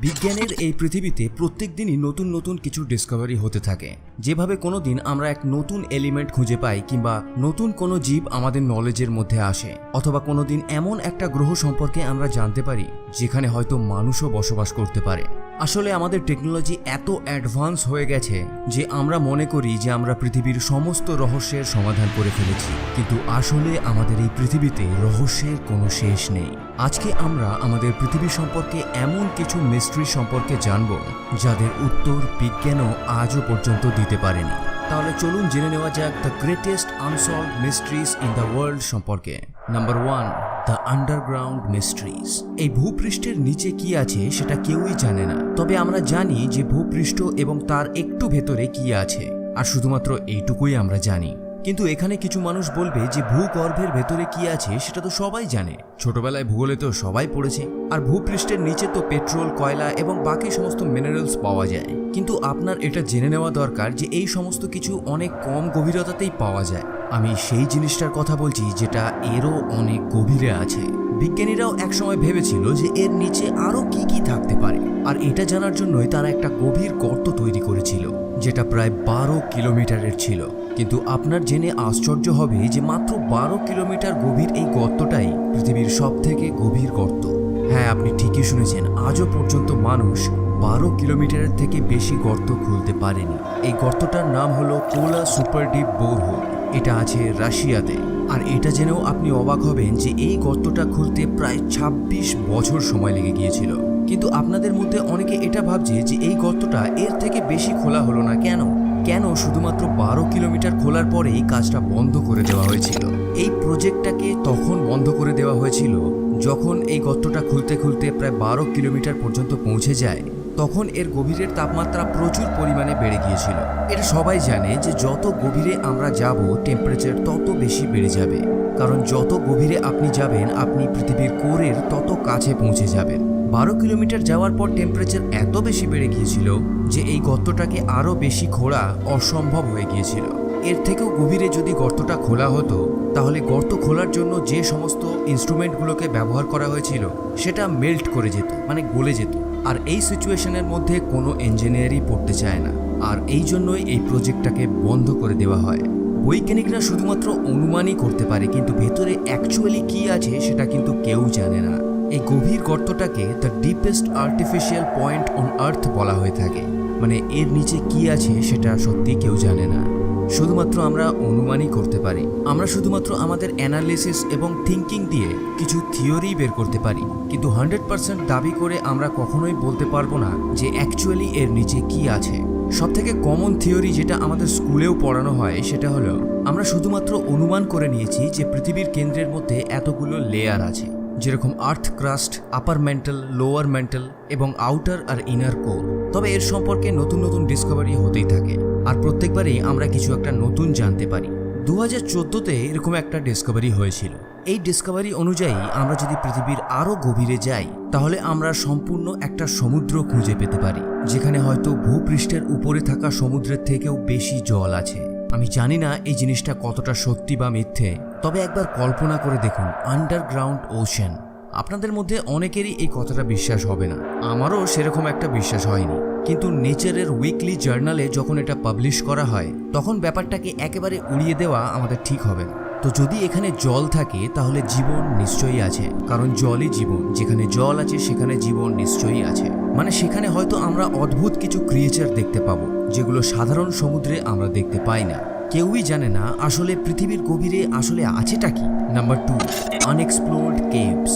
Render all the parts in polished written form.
বিজ্ঞানের এই পৃথিবীতে প্রত্যেক দিনই নতুন নতুন কিছু ডিসকভারি হতে থাকে। যেভাবে কোনো দিন আমরা এক নতুন এলিমেন্ট খুঁজে পাই কিংবা নতুন কোনো জীব আমাদের নলেজের মধ্যে আসে, অথবা কোনো দিন এমন একটা গ্রহ সম্পর্কে আমরা জানতে পারি যেখানে হয়তো মানুষও বসবাস করতে পারে। আসলে আমাদের টেকনোলজি এত অ্যাডভান্স হয়ে গেছে যে আমরা মনে করি যে আমরা পৃথিবীর সমস্ত রহস্যের সমাধান করে ফেলেছি, কিন্তু আসলে আমাদের এই পৃথিবীতে রহস্যের কোনো শেষ নেই। আজকে আমরা আমাদের পৃথিবী সম্পর্কে এমন কিছু মিস্ট্রি সম্পর্কে জানব যাদের উত্তর বিজ্ঞানও আজও পর্যন্ত দিতে পারেনি। তাহলে চলুন জেনে নেওয়া যাক the greatest unsolved mysteries in the world সম্পর্কে। Number 1, the underground mysteries. এই ভূপৃষ্ঠের নিচে কি আছে সেটা কেউই জানে না, তবে আমরা জানি যে ভূপৃষ্ঠ এবং তার একটু ভেতরে কি আছে, আর শুধুমাত্র এইটুকুই আমরা জানি। কিন্তু এখানে কিছু মানুষ বলবে যে ভূগর্ভের ভেতরে কি আছে সেটা তো সবাই জানে, ছোটবেলায় ভূগোলে তো সবাই পড়েছে, আর ভূপৃষ্ঠের নিচে তো পেট্রোল, কয়লা এবং বাকি সমস্ত মিনারেলস পাওয়া যায়। কিন্তু আপনার এটা জেনে নেওয়া দরকার যে এই সমস্ত কিছু অনেক কম গভীরতাতেই পাওয়া যায়। আমি সেই জিনিসটার কথা বলছি যেটা এরও অনেক গভীরে আছে। বিজ্ঞানীরাও একসময় ভেবেছিল যে এর নিচে আরও কি কি থাকতে পারে, আর এটা জানার জন্যই তারা একটা গভীর গর্ত তৈরি করেছিল যেটা প্রায় 12 কিলোমিটারের ছিল। কিন্তু আপনার জেনে আশ্চর্য হবে যে মাত্র 12 কিলোমিটার গভীর এই গর্তটাই পৃথিবীর সবথেকে গভীর গর্ত। হ্যাঁ, আপনি ঠিকই শুনেছেন, আজও পর্যন্ত মানুষ 12 কিলোমিটারের থেকে বেশি গর্ত খুলতে পারেনি। এই গর্তটার নাম হলো কোলা সুপার ডিপ বোরহোল। এটা আছে রাশিয়াতে। আর এটা জেনেও আপনি অবাক হবেন যে এই গর্তটা খুলতে প্রায় 26 বছর সময় লেগে গিয়েছিল। কিন্তু আপনাদের মধ্যে অনেকে এটা ভাবছে যে এই গর্তটা এর থেকে বেশি খোলা হলো না কেন শুধুমাত্র 12 কিলোমিটার খোলার পরেই কাজটা বন্ধ করে দেওয়া হয়েছিল। এই প্রজেক্টটাকে তখন বন্ধ করে দেওয়া হয়েছিল যখন এই গর্তটা খুলতে খুলতে প্রায় 12 কিলোমিটার পর্যন্ত পৌঁছে যায়, তখন এর গভীরের তাপমাত্রা প্রচুর পরিমাণে বেড়ে গিয়েছিল। এটা সবাই জানে যে যত গভীরে আমরা যাব টেম্পারেচার তত বেশি বেড়ে যাবে, কারণ যত গভীরে আপনি যাবেন আপনি পৃথিবীর কোরের তত কাছে পৌঁছে যাবেন। 12 কিলোমিটার যাওয়ার পর টেম্পারেচার এত বেশি বেড়ে গিয়েছিল যে এই গর্তটাকে আরও বেশি খোঁড়া অসম্ভব হয়ে গিয়েছিল। এর থেকেও গভীরে যদি গর্তটা খোলা হতো তাহলে গর্ত খোলার জন্য যে সমস্ত ইনস্ট্রুমেন্টগুলোকে ব্যবহার করা হয়েছিল সেটা মেল্ট করে যেত, মানে গলে যেত। আর এই সিচুয়েশনের মধ্যে কোনো ইঞ্জিনিয়ারই পড়তে চায় না, আর এই জন্যই এই প্রজেক্টটাকে বন্ধ করে দেওয়া হয়। বৈজ্ঞানিকরা শুধুমাত্র অনুমানই করতে পারে, কিন্তু ভেতরে অ্যাকচুয়ালি কি আছে সেটা কিন্তু কেউ জানে না। এই গভীর গর্তটাকে the deepest artificial point on earth বলা হয়ে থাকে, মানে এর নিচে কি আছে সেটা সত্যি কেউ জানে না, শুধুমাত্র আমরা অনুমানই করতে পারি। আমরা শুধুমাত্র আমাদের অ্যানালিসিস এবং থিঙ্কিং দিয়ে কিছু থিওরি বের করতে পারি, কিন্তু 100% দাবি করে আমরা কখনোই বলতে পারবো না যে অ্যাকচুয়ালি এর নিচে কি আছে। সবথেকে কমন থিওরি যেটা আমাদের স্কুলেও পড়ানো হয় সেটা হলো আমরা শুধুমাত্র অনুমান করে নিয়েছি যে পৃথিবীর কেন্দ্রের মধ্যে এতগুলো লেয়ার আছে, যেরকম আর্থ ক্রাস্ট, আপার মেন্টাল, লোয়ার মেন্টাল এবং আউটার আর ইনার কোর। তবে এর সম্পর্কে নতুন নতুন ডিসকভারি হতেই থাকে, আর প্রত্যেকবারই আমরা কিছু একটা নতুন জানতে পারি। 2014তে এরকম একটা ডিসকভারি হয়েছিল। এই ডিসকভারি অনুযায়ী আমরা যদি পৃথিবীর আরও গভীরে যাই তাহলে আমরা সম্পূর্ণ একটা সমুদ্র খুঁজে পেতে পারি, যেখানে হয়তো ভূপৃষ্ঠের উপরে থাকা সমুদ্রের থেকেও বেশি জল আছে। আমি জানি না এই জিনিসটা কতটা সত্যি বা মিথ্যে, তবে একবার কল্পনা করে দেখুন, আন্ডারগ্রাউন্ড ওশেন। আপনাদের মধ্যে অনেকেরই এই কথাটা বিশ্বাস হবে না, আমারও সেরকম একটা বিশ্বাস হয়নি, কিন্তু নেচারের উইকলি জার্নালে যখন এটা পাবলিশ করা হয় তখন ব্যাপারটাকে একেবারে উড়িয়ে দেওয়া আমাদের ঠিক হবে না। তো যদি এখানে জল থাকে তাহলে জীবন নিশ্চয়ই আছে, কারণ জলই জীবন। যেখানে জল আছে সেখানে জীবন নিশ্চয়ই আছে, মানে সেখানে হয়তো আমরা অদ্ভুত কিছু ক্রিয়েচার দেখতে পাবো যেগুলো সাধারণ সমুদ্রে আমরা দেখতে পাই না। কেউই জানে না আসলে পৃথিবীর গভীরে আসলে আছেটা কি। Number 2, unexplored caves.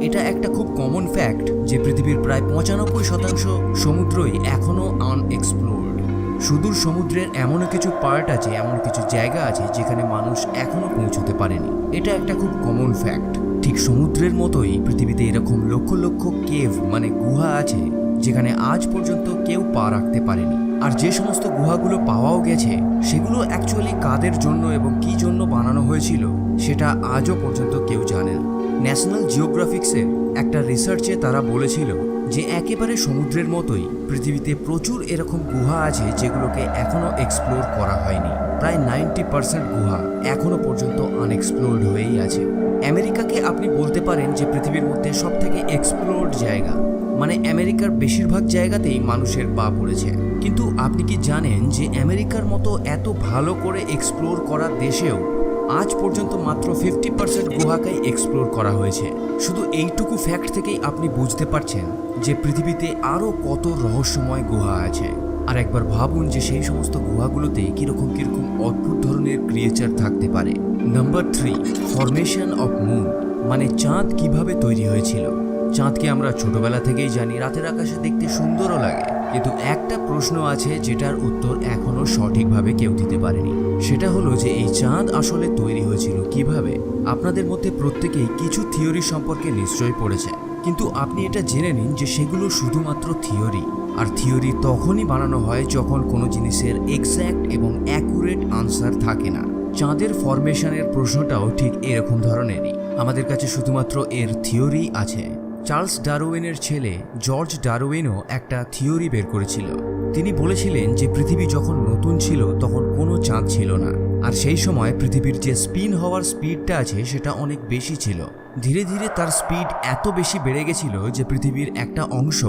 এটা একটা খুব কমন ফ্যাক্ট যে পৃথিবীর প্রায় 95% সমুদ্রই এখনও আনএক্সপ্লোরড। সুদূর সমুদ্রের এমনও কিছু পার্ট আছে, এমন কিছু জায়গা আছে যেখানে মানুষ এখনও পৌঁছতে পারেনি। এটা একটা খুব কমন ফ্যাক্ট। ঠিক সমুদ্রের মতোই পৃথিবীতে এরকম লক্ষ লক্ষ কেভ মানে গুহা আছে যেখানে আজ পর্যন্ত কেউ পা রাখতে পারেনি। আর যে সমস্ত গুহাগুলো পাওয়াও গেছে সেগুলো অ্যাকচুয়ালি কাদের জন্য এবং কি জন্য বানানো হয়েছিল সেটা আজও পর্যন্ত কেউ জানে না। ন্যাশনাল জিওগ্রাফিক্সের একটা রিসার্চে তারা বলেছিল যে একেবারে সমুদ্রের মতোই পৃথিবীতে প্রচুর এরকম গুহা আছে যেগুলোকে এখনও এক্সপ্লোর করা হয়নি। প্রায় 90% গুহা এখনও পর্যন্ত আনএক্সপ্লোরড হয়েই আছে। আমেরিকাকে আপনি বলতে পারেন যে পৃথিবীর মধ্যে সবথেকে এক্সপ্লোরড জায়গা, মানে আমেরিকার বেশিরভাগ জায়গাতেই মানুষের পা পড়েছে। কিন্তু আপনি কি জানেন যে আমেরিকার মতো এত ভালো করে এক্সপ্লোর করা দেশেও আজ পর্যন্ত মাত্র 50% গুহাকেই এক্সপ্লোর করা হয়েছে। শুধু এইটুকু ফ্যাক্ট থেকেই আপনি বুঝতে পারছেন যে পৃথিবীতে আরও কত রহস্যময় গুহা আছে। আর একবার ভাবুন যে সেই সমস্ত গুহাগুলোতে কিরকম কিরকম অদ্ভুত ধরনের ক্রিয়েচার থাকতে পারে। নাম্বার 3, ফরমেশন অফ মুন, মানে চাঁদ কিভাবে তৈরি হয়েছিল। চাঁদকে আমরা ছোটবেলা থেকেই জানি রাতের আকাশে দেখতে সুন্দরও লাগে, কিন্তু একটা প্রশ্ন আছে যেটার উত্তর এখনো সঠিকভাবে কেউ দিতে পারেনি। সেটা হলো যে এই চাঁদ আসলে তৈরি হয়েছিল কিভাবে। আপনাদের মধ্যে প্রত্যেকেই কিছু থিওরি সম্পর্কে নিশ্চয়ই পড়েছে, কিন্তু আপনি এটা জেনে নিন যে সেগুলো শুধুমাত্র থিওরি। আর থিওরি তখনই বানানো হয় যখন কোনো জিনিসের এক্স্যাক্ট এবং অ্যাকুরেট আনসার থাকে না। চাঁদের ফরমেশনের প্রশ্নটাও ঠিক এরকম ধরনেরই। আমাদের কাছে শুধুমাত্র এর থিওরি আছে। চার্লস ডারউইনের ছেলে জর্জ ডারউইনও একটা থিওরি বের করেছিল। তিনি বলেছিলেন যে পৃথিবী যখন নতুন ছিল তখন কোনো চাঁদ ছিল না, আর সেই সময় পৃথিবীর যে স্পিন হওয়ার স্পিডটা আছে সেটা অনেক বেশি ছিল। ধীরে ধীরে তার স্পিড এত বেশি বেড়ে গেছিল যে পৃথিবীর একটা অংশ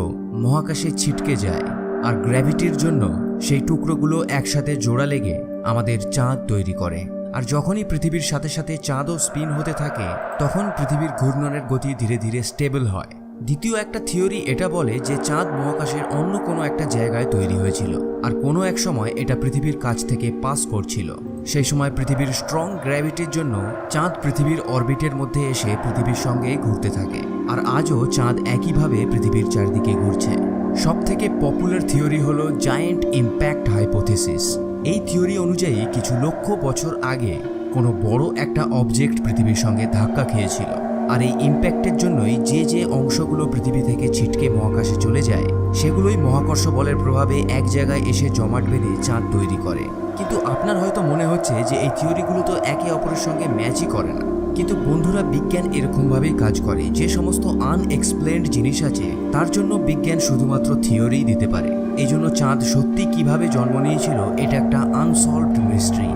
মহাকাশে ছিটকে যায়, আর গ্র্যাভিটির জন্য সেই টুকরোগুলো একসাথে জোড়া লেগে আমাদের চাঁদ তৈরি করে। আর যখনই পৃথিবীর সাথে সাথে চাঁদও স্পিন হতে থাকে তখন পৃথিবীর ঘূর্ণনের গতি ধীরে ধীরে স্টেবল হয়। দ্বিতীয় একটা থিওরি এটা বলে যে চাঁদ মহাকাশের অন্য কোনো একটা জায়গায় তৈরি হয়েছিল, আর কোনো এক সময় এটা পৃথিবীর কাছ থেকে পাস করছিল। সেই সময় পৃথিবীর স্ট্রং গ্র্যাভিটির জন্য চাঁদ পৃথিবীর অরবিটের মধ্যে এসে পৃথিবীর সঙ্গে ঘুরতে থাকে, আর আজও চাঁদ একইভাবে পৃথিবীর চারদিকে ঘুরছে। সবথেকে পপুলার থিওরি হলো জায়েন্ট ইম্প্যাক্ট হাইপোথিসিস। এই থিওরি অনুযায়ী কিছু লক্ষ বছর আগে কোনো বড় একটা অবজেক্ট পৃথিবীর সঙ্গে ধাক্কা খেয়েছিল, আর এই ইম্প্যাক্টের জন্যই যে যে অংশগুলো পৃথিবী থেকে ছিটকে মহাকাশে চলে যায় সেগুলোই মহাকর্ষ বলের প্রভাবে এক জায়গায় এসে জমাট বেঁধে চাঁদ তৈরি করে। কিন্তু আপনার হয়তো মনে হচ্ছে যে এই থিওরিগুলো তো একে অপরের সঙ্গে ম্যাচই করে না। কিন্তু বন্ধুরা, বিজ্ঞান এরকমভাবেই কাজ করে। যে সমস্ত আনএক্সপ্লেন্ড জিনিস আছে তার জন্য বিজ্ঞান শুধুমাত্র থিওরিই দিতে পারে। এই জন্য চাঁদ সত্যি কিভাবে জন্ম নিয়েছিল এটা একটা unsolved mystery.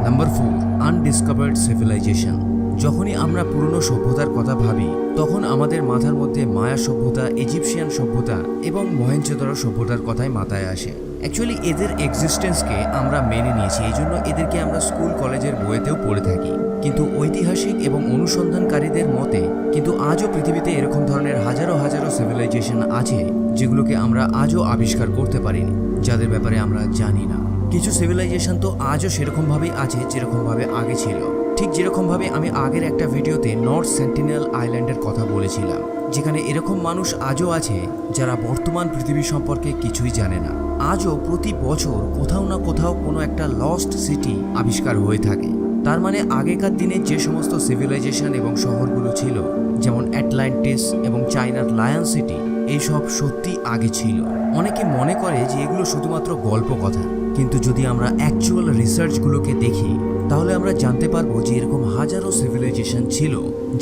Number 4, undiscovered civilisation. যখনই আমরা পুরনো সভ্যতার কথা ভাবি তখন আমাদের মাথার মধ্যে মায়া সভ্যতা, ইজিপশিয়ান সভ্যতা এবং মহেঞ্জোদারো সভ্যতার কথাই মাথায় আসে। অ্যাকচুয়ালি এদের এক্সিস্টেন্সকে আমরা মেনে নিয়েছি, এই জন্য এদেরকে আমরা স্কুল কলেজের বইতেও পড়ে থাকি। কিন্তু ঐতিহাসিক এবং অনুসন্ধানকারীদের মতে কিন্তু আজও পৃথিবীতে এরকম ধরনের হাজারো হাজারো সিভিলাইজেশন আছে যেগুলোকে আমরা আজও আবিষ্কার করতে পারিনি, যাদের ব্যাপারে আমরা জানি না। কিছু সিভিলাইজেশন তো আজও সেরকমভাবেই আছে যেরকমভাবে আগে ছিল। ঠিক যেরকমভাবে আমি আগের একটা ভিডিওতে নর্থ সেন্টিনেল আইল্যান্ডের কথা বলেছিলাম, যেখানে এরকম মানুষ আজও আছে যারা বর্তমান পৃথিবী সম্পর্কে কিছুই জানে না। আজও প্রতি বছর কোথাও না কোথাও কোনো একটা লস্ট সিটি আবিষ্কার হয়ে থাকে। তার মানে আগেকার দিনে যে সমস্ত সিভিলাইজেশন এবং শহরগুলো ছিল, যেমন অ্যাটলান্টিস এবং চায়নার লায়ন সিটি, এইসব সত্যি আগে ছিল। অনেকে মনে করে যে এগুলো শুধুমাত্র গল্প কথা, কিন্তু যদি আমরা অ্যাকচুয়াল রিসার্চগুলোকে দেখি তাহলে আমরা জানতে পারবো যে এরকম হাজারো সিভিলাইজেশন ছিল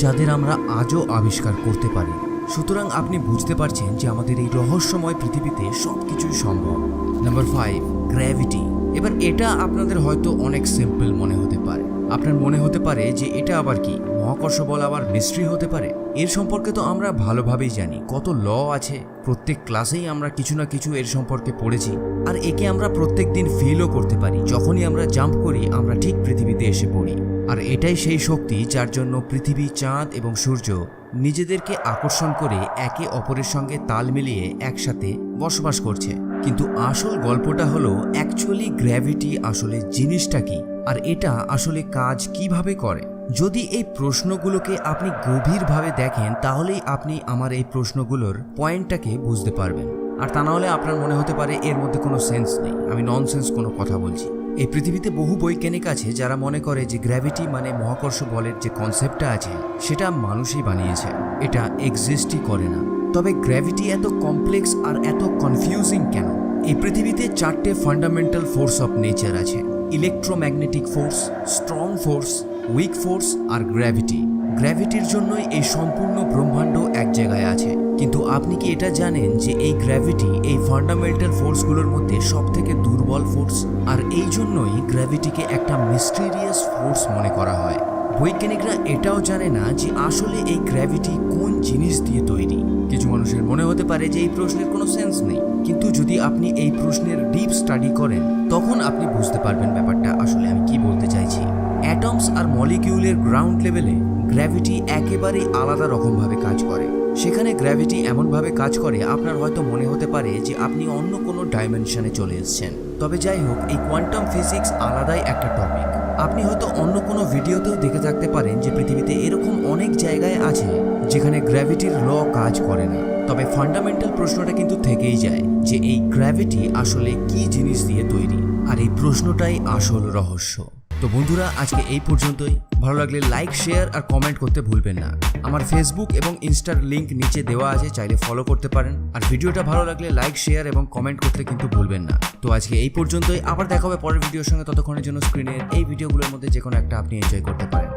যাদের আমরা আজও আবিষ্কার করতে পারি। সুতরাং আপনি বুঝতে পারছেন যে আমাদের এই রহস্যময় পৃথিবীতে সবকিছুই সম্ভব। Number 5, gravity. এবার এটা আপনাদের হয়তো অনেক সিম্পল মনে হতে পারে। আপনার মনে হতে পারে যে এটা আবার কি, মহাকর্ষ বল আবার মিস্ট্রি হতে পারে? এর সম্পর্কে তো আমরা ভালোভাবেই জানি, কত ল আছে, প্রত্যেক ক্লাসেই আমরা কিছু না কিছু এর সম্পর্কে পড়েছি। আর একে আমরা প্রত্যেক দিন ফিলও করতে পারি। যখনই আমরা জাম্প করি আমরা ঠিক পৃথিবীতে এসে পড়ি। আর এটাই সেই শক্তি যার জন্য পৃথিবী, চাঁদ এবং সূর্য নিজেদেরকে আকর্ষণ করে একে অপরের সঙ্গে তাল মিলিয়ে একসাথে বসবাস করছে। কিন্তু আসল গল্পটা হলো অ্যাকচুয়ালি গ্র্যাভিটি আসলে জিনিসটা কি, আর এটা আসলে কাজ কিভাবে করে। যদি এই প্রশ্নগুলোকে আপনি গভীরভাবে দেখেন তাহলেই আপনি আমার এই প্রশ্নগুলোর পয়েন্টটাকে বুঝতে পারবেন। আর তা না হলে আপনার মনে হতে পারে এর মধ্যে কোনো সেন্স নেই, আমি ননসেন্স কোনো কথা বলছি। এই পৃথিবীতে বহু বৈজ্ঞানিক আছে যারা মনে করে যে গ্র্যাভিটি মানে মহাকর্ষ বলের যে কনসেপ্টটা আছে সেটা মানুষই বানিয়েছে, এটা এক্সিস্টই করে না। তবে গ্র্যাভিটি এত কমপ্লেক্স আর এত কনফিউজিং কেন? এই পৃথিবীতে 4টে ফান্ডামেন্টাল ফোর্স অফ নেচার আছে: electromagnetic force, strong force, weak force আর গ্র্যাভিটি। গ্র্যাভিটির জন্যই এই সম্পূর্ণ ব্রহ্মাণ্ড এক জায়গায় আছে। কিন্তু আপনি কি এটা জানেন যে এই গ্র্যাভিটি এই ফান্ডামেন্টাল ফোর্সগুলোর মধ্যে সবথেকে দুর্বল ফোর্স? আর এই জন্যই গ্র্যাভিটিকে একটা মিস্টিরিয়াস ফোর্স মনে করা হয়। বৈজ্ঞানিকরা এটাও জানে না যে আসলে এই গ্র্যাভিটি কোন জিনিস দিয়ে তৈরি। কিছু মানুষের মনে হতে পারে যে এই প্রশ্নের কোনো সেন্স নেই, কিন্তু যদি আপনি এই প্রশ্নের ডিপ স্টাডি করেন তখন আপনি বুঝতে পারবেন ব্যাপারটা আসলে আমি কি বলতে চাইছি। অ্যাটমস আর মলিকিউলের গ্রাউন্ড লেভেলে গ্র্যাভিটি একেবারেই আলাদা রকমভাবে কাজ করে। সেখানে গ্র্যাভিটি এমনভাবে কাজ করে আপনার হয়তো মনে হতে পারে যে আপনি অন্য কোনো ডাইমেনশনে চলে এসেছেন। তবে যাই হোক, এই কোয়ান্টাম ফিজিক্স আলাদাই একটা টপিক। আপনি হয়তো অন্য কোনো ভিডিওতেও দেখে থাকতে পারেন যে পৃথিবীতে এরকম অনেক জায়গায় আছে যেখানে গ্র্যাভিটির ল কাজ করে না। তবে ফান্ডামেন্টাল প্রশ্নটা কিন্তু থেকেই যায় যে এই গ্র্যাভিটি আসলে কি জিনিস দিয়ে তৈরি, আর এই প্রশ্নটাই আসল রহস্য। তো বন্ধুরা, আজকে এই পর্যন্তই। ভালো লাগলে লাইক, শেয়ার আর কমেন্ট করতে ভুলবেন না। আমার ফেসবুক এবং ইনস্টার লিংক নিচে দেওয়া আছে, চাইলে ফলো করতে পারেন। আর ভিডিওটা ভালো লাগলে লাইক, শেয়ার এবং কমেন্ট করতে কিন্তু ভুলবেন না। তো আজকে এই পর্যন্তই, আবার দেখা হবে পরের ভিডিওর সঙ্গে। ততক্ষণের জন্য স্ক্রিনের এই ভিডিওগুলোর মধ্যে যে কোনো একটা আপনি এনজয় করতে পারেন।